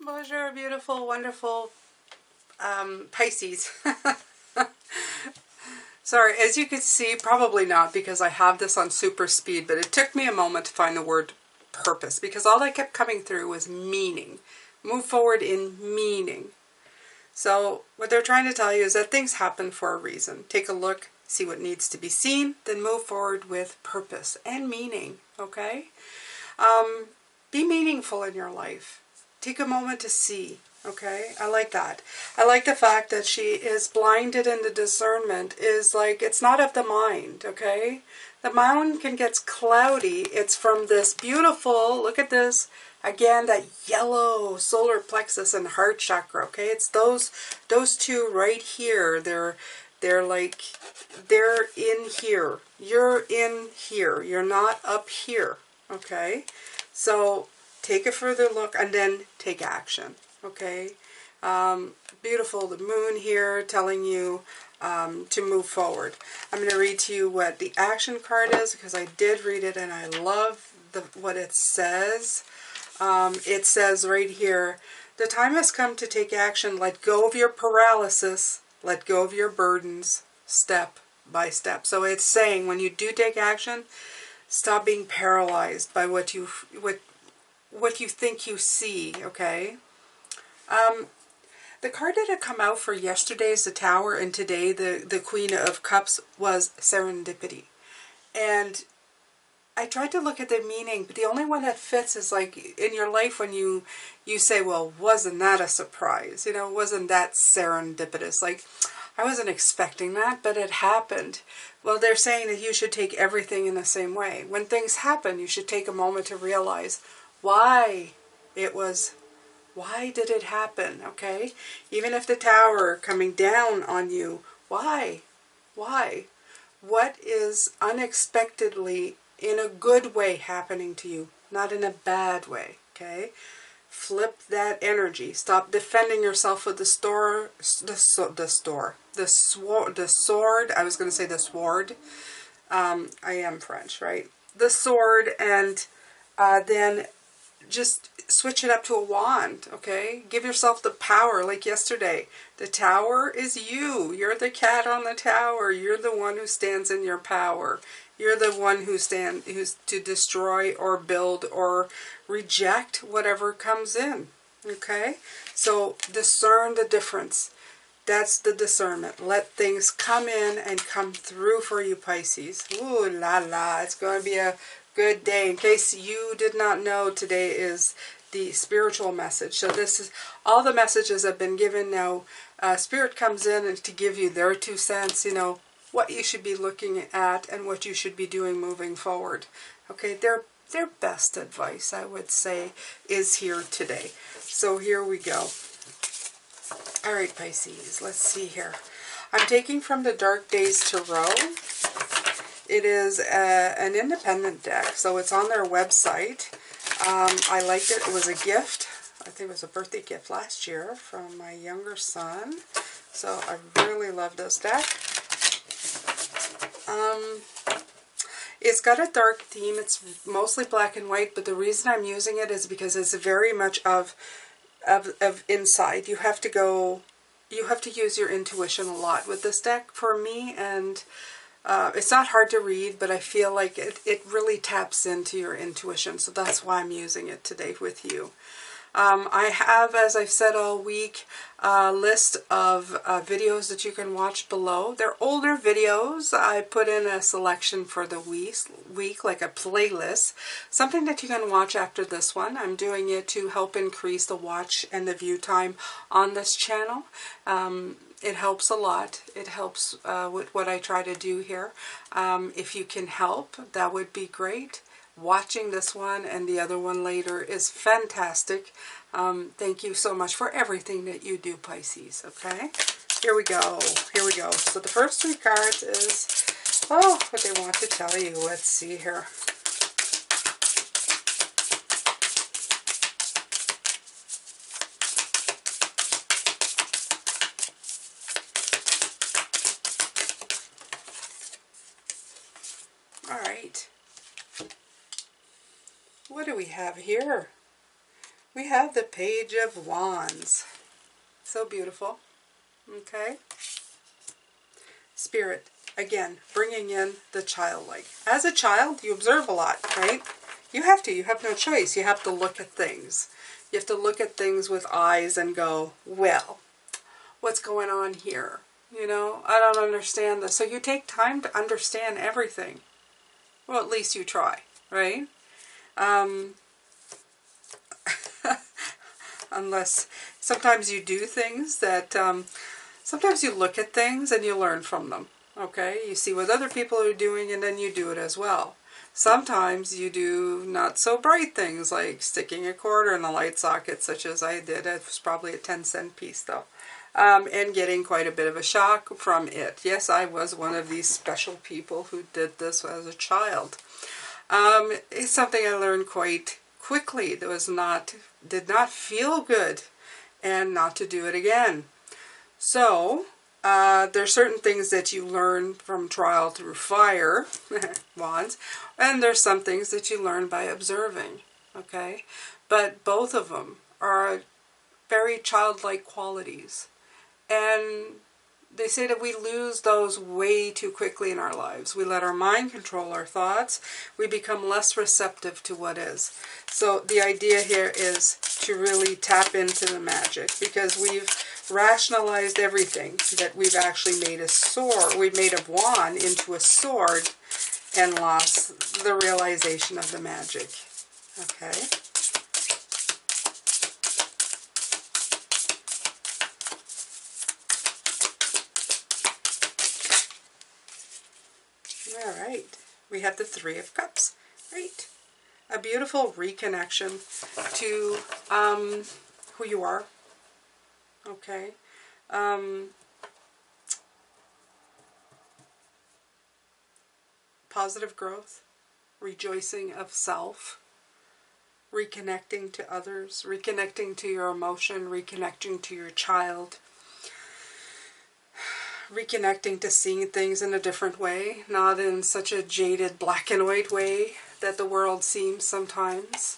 Bonjour, beautiful, wonderful Pisces. Sorry, as you can see, probably not because I have this on super speed, but it took me a moment to find the word purpose because all that kept coming through was meaning. Move forward in meaning. So what they're trying to tell you is that things happen for a reason. Take a look, see what needs to be seen, then move forward with purpose and meaning, okay? Be meaningful in your life. Take a moment to see, okay? I like that. I like the fact that she is blinded in the discernment is like, it's not of the mind, okay? The mind can get cloudy. It's from this beautiful, look at this, again, that yellow solar plexus and heart chakra, okay? It's those two right here. They're like, they're in here. You're in here. You're not up here, okay? So take a further look and then take action, okay? Beautiful, the moon here telling you to move forward. I'm going to read to you what the action card is because I did read it and I love what it says. It says right here, the time has come to take action. Let go of your paralysis. Let go of your burdens, step by step. So it's saying when you do take action, stop being paralyzed by what you think you see, okay? The card that had come out for yesterday's the Tower and today the Queen of Cups was serendipity. And I tried to look at the meaning, but the only one that fits is like in your life when you say, well, wasn't that a surprise? You know, wasn't that serendipitous? Like, I wasn't expecting that, but it happened. Well, they're saying that you should take everything in the same way. When things happen, you should take a moment to realize why did it happen, okay? Even if the Tower coming down on you, why? What is unexpectedly in a good way happening to you, not in a bad way, okay? Flip that energy. Stop defending yourself with the sword. I was going to say the sword. I am French, right? The sword, and then just switch it up to a wand, okay? Give yourself the power, like yesterday. The Tower is you. You're the cat on the tower. You're the one who stands in your power. You're the one who's to destroy or build or reject whatever comes in, okay? So discern the difference. That's the discernment. Let things come in and come through for you, Pisces. Ooh la la. It's going to be a good day. In case you did not know, today is the spiritual message. So this is all the messages have been given now. Spirit comes in and to give you their 2 cents, you know, what you should be looking at and what you should be doing moving forward. Okay, their best advice, I would say, is here today. So here we go. All right, Pisces, let's see here. I'm taking from the Dark Days Tarot. It is an independent deck, so it's on their website. I liked it. It was a gift. I think it was a birthday gift last year from my younger son. So I really love this deck. It's got a dark theme. It's mostly black and white, but the reason I'm using it is because it's very much of inside. You have to use your intuition a lot with this deck for me, and it's not hard to read, but I feel like it really taps into your intuition, so that's why I'm using it today with you. I have, as I've said all week, a list of videos that you can watch below. They're older videos. I put in a selection for the week, like a playlist, something that you can watch after this one. I'm doing it to help increase the watch and the view time on this channel. It helps a lot. It helps with what I try to do here. If you can help, that would be great. Watching this one and the other one later is fantastic. Thank you so much for everything that you do, Pisces. Okay, here we go. Here we go. So the first 3 cards is, oh, what they want to tell you. Let's see here. All right. What do we have here? We have the Page of Wands. So beautiful. Okay. Spirit, again, bringing in the childlike. As a child, you observe a lot, right? You have to. You have no choice. You have to look at things. You have to look at things with eyes and go, well, what's going on here? You know, I don't understand this. So you take time to understand everything. Well, at least you try, right? Unless sometimes you do things that, sometimes you look at things and you learn from them, okay? You see what other people are doing and then you do it as well. Sometimes you do not so bright things like sticking a quarter in a light socket, such as I did. It was probably a 10-cent piece though. And getting quite a bit of a shock from it. Yes, I was one of these special people who did this as a child. It's something I learned quite quickly. That did not feel good, and not to do it again. So there's certain things that you learn from trial through fire, wands, and there's some things that you learn by observing. Okay, but both of them are very childlike qualities, and they say that we lose those way too quickly in our lives. We let our mind control our thoughts. We become less receptive to what is. So the idea here is to really tap into the magic, because we've rationalized everything, that we've actually made a sword. We've made a wand into a sword and lost the realization of the magic. Okay. All right, we have the 3 of Cups. Right, a beautiful reconnection to who you are. Okay, positive growth, rejoicing of self, reconnecting to others, reconnecting to your emotion, reconnecting to your child. Reconnecting to seeing things in a different way, not in such a jaded black and white way that the world seems sometimes.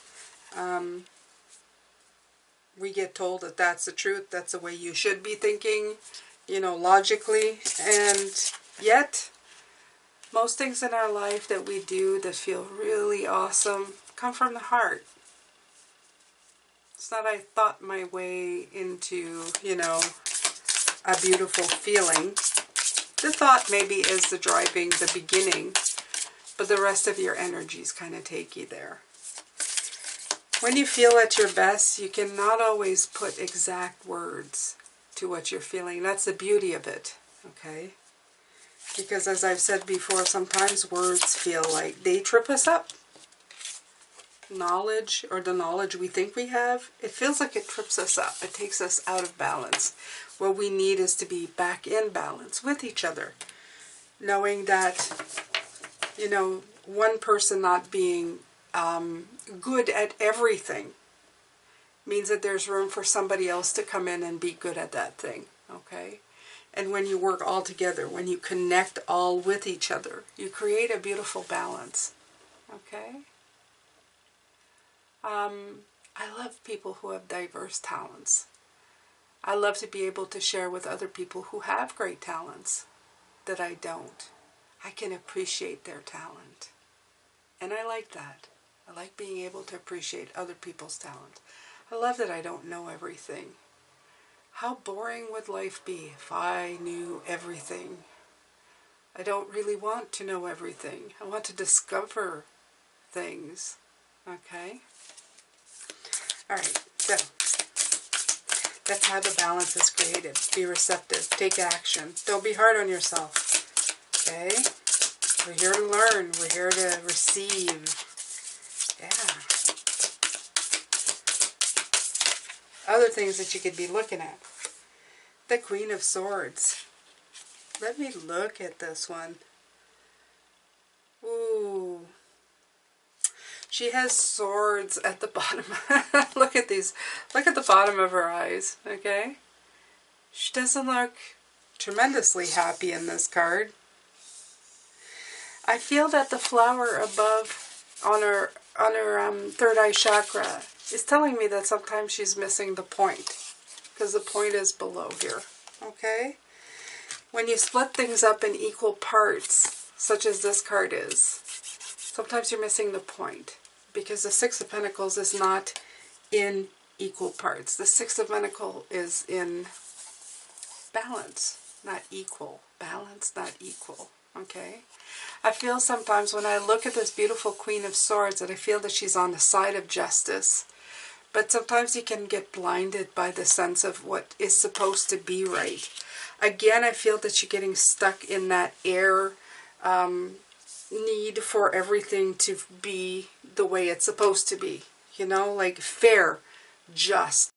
We get told that that's the truth, that's the way you should be thinking, you know, logically, and yet most things in our life that we do that feel really awesome come from the heart. It's not I thought my way into, you know, a beautiful feeling. The thought maybe is the driving, the beginning, but the rest of your energies kind of take you there. When you feel at your best, you can not always put exact words to what you're feeling. That's the beauty of it, okay? Because as I've said before, sometimes words feel like they trip us up. Knowledge, or the knowledge we think we have, it feels like it trips us up. It takes us out of balance. What we need is to be back in balance with each other. Knowing that, you know, one person not being good at everything means that there's room for somebody else to come in and be good at that thing, okay? And when you work all together, when you connect all with each other, you create a beautiful balance, okay? I love people who have diverse talents. I love to be able to share with other people who have great talents that I don't. I can appreciate their talent. And I like that. I like being able to appreciate other people's talent. I love that I don't know everything. How boring would life be if I knew everything? I don't really want to know everything. I want to discover things. Okay? Alright, so that's how the balance is created. Be receptive. Take action. Don't be hard on yourself. Okay? We're here to learn. We're here to receive. Yeah. Other things that you could be looking at. The Queen of Swords. Let me look at this one. Ooh. She has swords at the bottom. Look at these. Look at the bottom of her eyes. Okay? She doesn't look tremendously happy in this card. I feel that the flower above on her third eye chakra is telling me that sometimes she's missing the point. Because the point is below here. Okay? When you split things up in equal parts, such as this card is, sometimes you're missing the point. Because the Six of Pentacles is not in equal parts. The Six of Pentacles is in balance, not equal. Balance, not equal. Okay? I feel sometimes when I look at this beautiful Queen of Swords that I feel that she's on the side of justice. But sometimes you can get blinded by the sense of what is supposed to be right. Again, I feel that you're getting stuck in that air need for everything to be the way it's supposed to be. You know, like fair, just,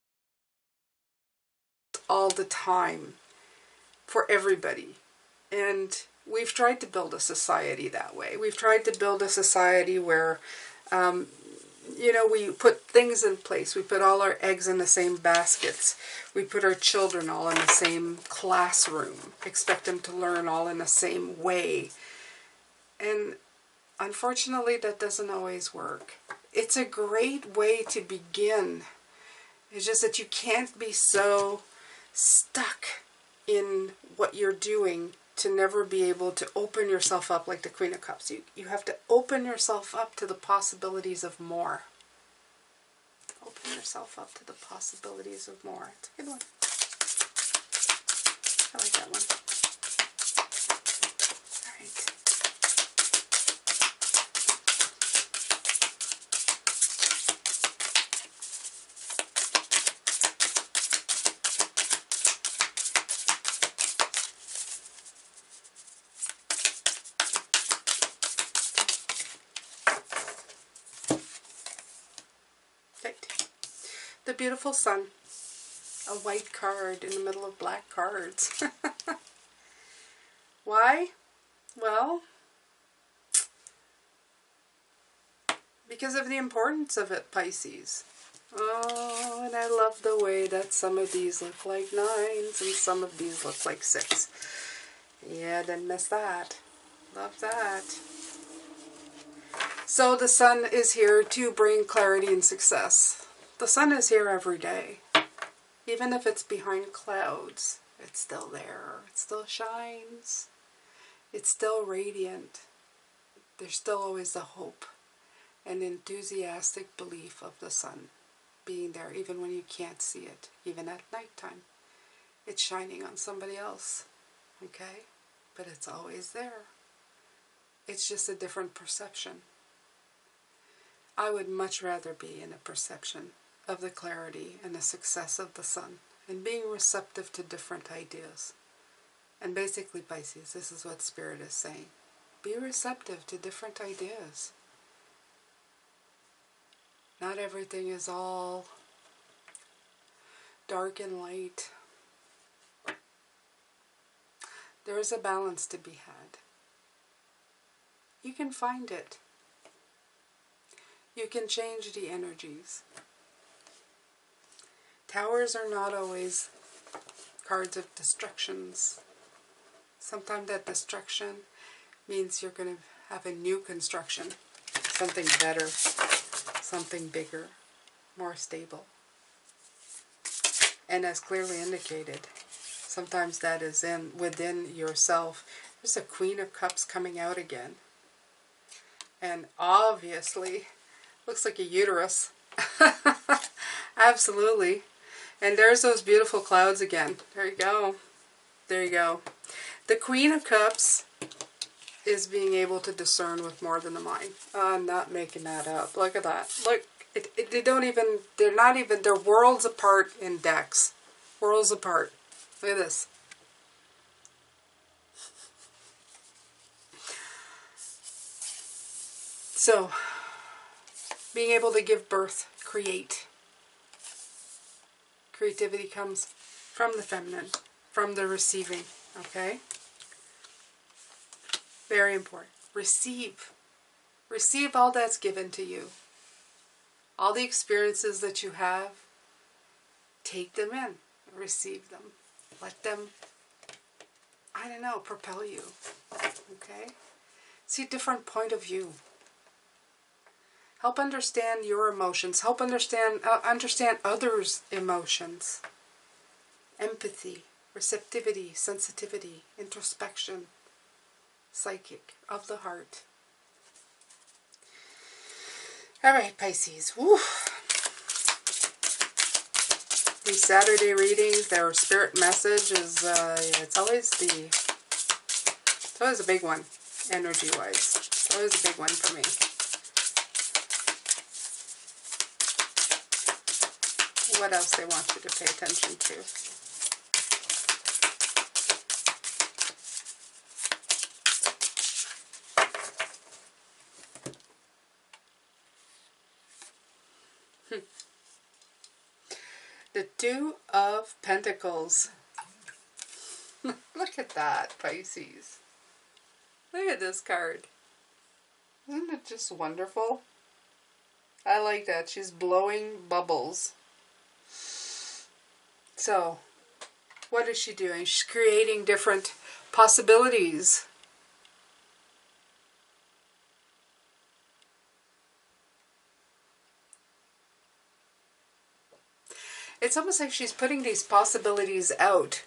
all the time, for everybody. And we've tried to build a society that way. We've tried to build a society where, you know, we put things in place. We put all our eggs in the same baskets. We put our children all in the same classroom. Expect them to learn all in the same way. And unfortunately, that doesn't always work. It's a great way to begin. It's just that you can't be so stuck in what you're doing to never be able to open yourself up like the Queen of Cups. You have to open yourself up to the possibilities of more. Open yourself up to the possibilities of more. It's a good one. I like that one. All right. The beautiful sun. A white card in the middle of black cards. Why? Well, because of the importance of it, Pisces. Oh, and I love the way that some of these look like 9s and some of these look like 6. Yeah, didn't miss that. Love that. So the sun is here to bring clarity and success. The sun is here every day. Even if it's behind clouds, it's still there. It still shines. It's still radiant. There's still always the hope and enthusiastic belief of the sun being there, even when you can't see it, even at nighttime. It's shining on somebody else, okay? But it's always there. It's just a different perception. I would much rather be in a perception of the clarity and the success of the sun and being receptive to different ideas. And basically, Pisces, this is what Spirit is saying. Be receptive to different ideas. Not everything is all dark and light. There is a balance to be had. You can find it. You can change the energies. Towers are not always cards of destructions. Sometimes that destruction means you're going to have a new construction. Something better, something bigger, more stable. And as clearly indicated, sometimes that is within yourself. There's a Queen of Cups coming out again. And obviously, looks like a uterus. Absolutely. And there's those beautiful clouds again. There you go. There you go. The Queen of Cups is being able to discern with more than the mind. I'm not making that up. Look at that. Look, they're worlds apart in decks. Worlds apart. Look at this. So, being able to give birth, create. Creativity comes from the feminine, from the receiving, okay? Very important. Receive. Receive all that's given to you. All the experiences that you have, take them in. Receive them. Let them, I don't know, propel you, okay? See a different point of view. Help understand your emotions. Help understand others' emotions. Empathy, receptivity, sensitivity, introspection, psychic, of the heart. All right, Pisces. Woo. These Saturday readings, their spirit message is, it's always a big one, energy-wise. It's always a big one for me. What else they want you to pay attention to. The Two of Pentacles. Look at that, Pisces. Look at this card. Isn't it just wonderful? I like that. She's blowing bubbles. So, what is she doing? She's creating different possibilities. It's almost like she's putting these possibilities out.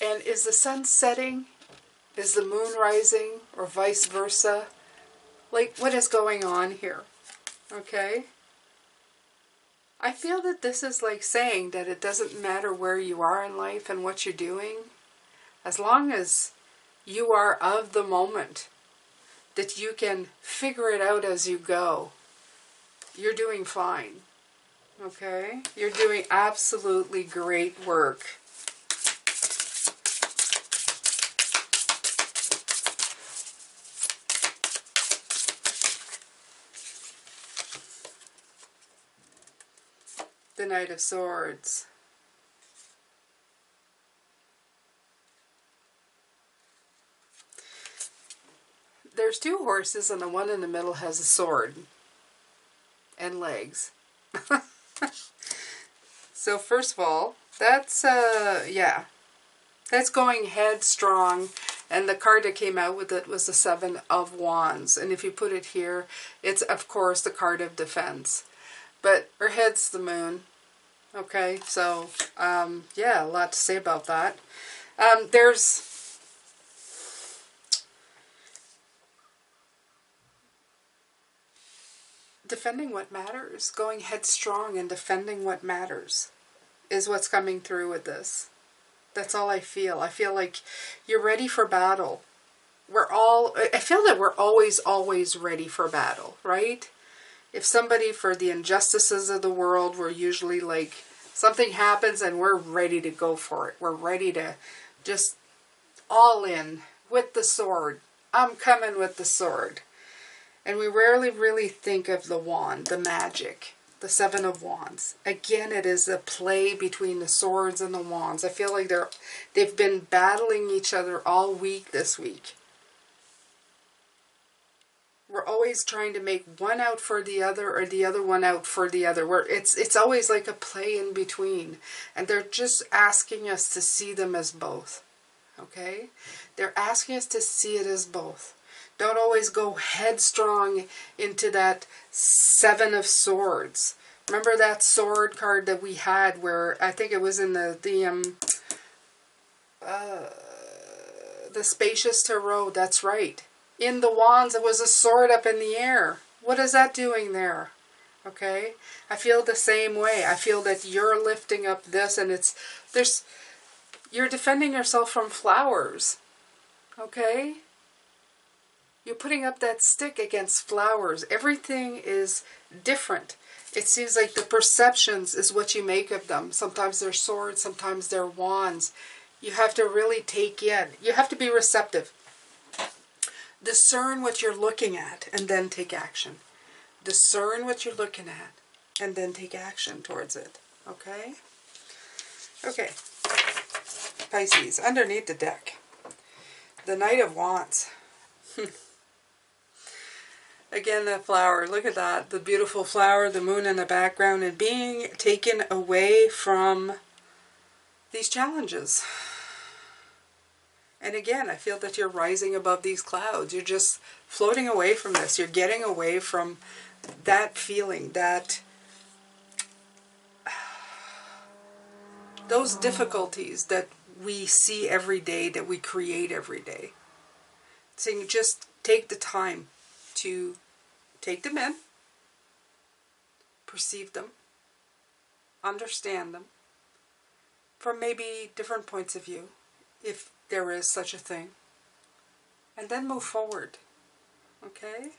And is the sun setting? Is the moon rising? Or vice versa? Like, what is going on here? Okay? I feel that this is like saying that it doesn't matter where you are in life and what you're doing. As long as you are of the moment, that you can figure it out as you go, you're doing fine. Okay? You're doing absolutely great work. The Knight of Swords. There's two horses and the one in the middle has a sword and legs. So first of all, that's that's going headstrong, and the card that came out with it was the Seven of Wands, and if you put it here, it's of course the card of defense. But her head's the moon. Okay, so, yeah, a lot to say about that. There's defending what matters. Going headstrong and defending what matters is what's coming through with this. That's all I feel. I feel like you're ready for battle. I feel that we're always ready for battle, right? If somebody, for the injustices of the world, we're usually like, something happens and we're ready to go for it. We're ready to just all in with the sword. I'm coming with the sword. And we rarely really think of the wand, the magic, the Seven of Wands. Again, it is a play between the swords and the wands. I feel like they've been battling each other all week this week. We're always trying to make one out for the other or the other one out for the other. It's always like a play in between. And they're just asking us to see them as both. Okay? They're asking us to see it as both. Don't always go headstrong into that Seven of Swords. Remember that sword card that we had where, I think it was in the Spacious Tarot. That's right. In the wands, it was a sword up in the air. What is that doing there? Okay? I feel the same way. I feel that you're lifting up this, and you're defending yourself from flowers. Okay? You're putting up that stick against flowers. Everything is different. It seems like the perceptions is what you make of them. Sometimes they're swords, sometimes they're wands. You have to really take in. You have to be receptive. Discern what you're looking at and then take action. Discern what you're looking at and then take action towards it. Okay? Okay. Pisces, underneath the deck. The Knight of Wands. Again, the flower. Look at that. The beautiful flower, the moon in the background, and being taken away from these challenges. And again, I feel that you're rising above these clouds. You're just floating away from this. You're getting away from that feeling, those difficulties that we see every day, that we create every day. So you just take the time to take them in, perceive them, understand them from maybe different points of view, if there is such a thing, and then move forward. Okay?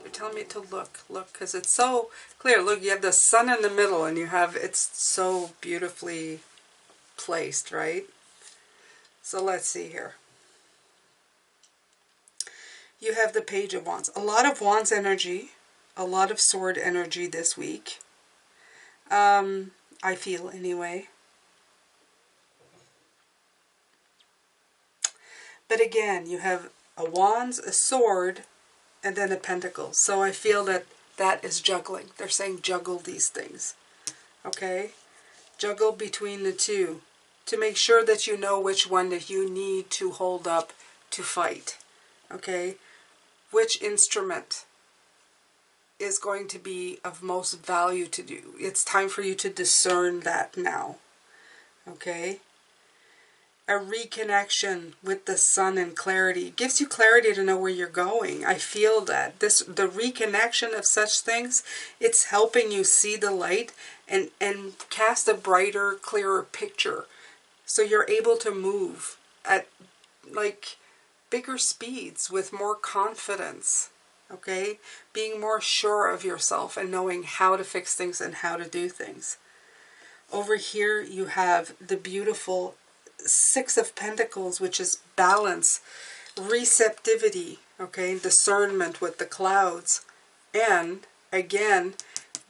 They're telling me to look, because it's so clear. Look, you have the sun in the middle, and it's so beautifully placed, right? So let's see here. You have the Page of Wands. A lot of Wands energy, a lot of Sword energy this week. I feel anyway. But again, you have a Wands, a Sword, and then a Pentacle. So I feel that is juggling. They're saying juggle these things. Okay? Juggle between the two to make sure that you know which one that you need to hold up to fight. Okay? Which instrument is going to be of most value to do. It's time for you to discern that now. Okay? A reconnection with the sun and clarity. It gives you clarity to know where you're going. I feel that. The reconnection of such things, it's helping you see the light and cast a brighter, clearer picture. So you're able to move at like bigger speeds with more confidence. Okay? Being more sure of yourself and knowing how to fix things and how to do things. Over here you have the beautiful Six of Pentacles, which is balance, receptivity, okay, discernment with the clouds, and again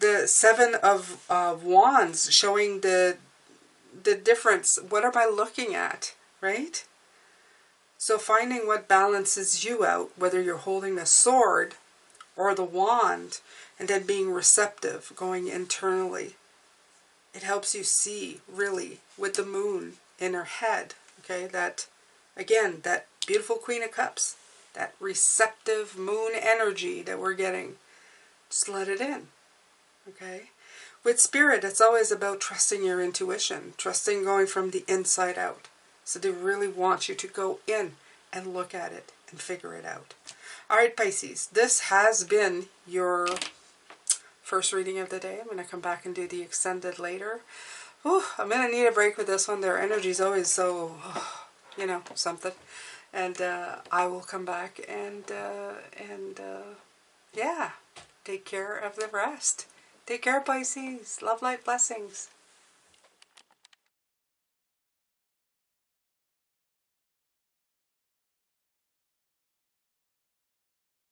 the Seven of Wands, showing the difference. What am I looking at, right? So finding what balances you out, whether you're holding the sword or the wand, and then being receptive, going internally. It helps you see, really, with the moon in her head, okay, that, again, that beautiful Queen of Cups, that receptive moon energy that we're getting. Just let it in, okay? With Spirit, it's always about trusting your intuition, trusting going from the inside out. So they really want you to go in and look at it and figure it out. All right, Pisces, this has been your first reading of the day. I'm going to come back and do the extended later. Ooh, I'm going to need a break with this one. Their energy is always so, you know, something. And I will come back and yeah, take care of the rest. Take care, Pisces. Love, light, blessings.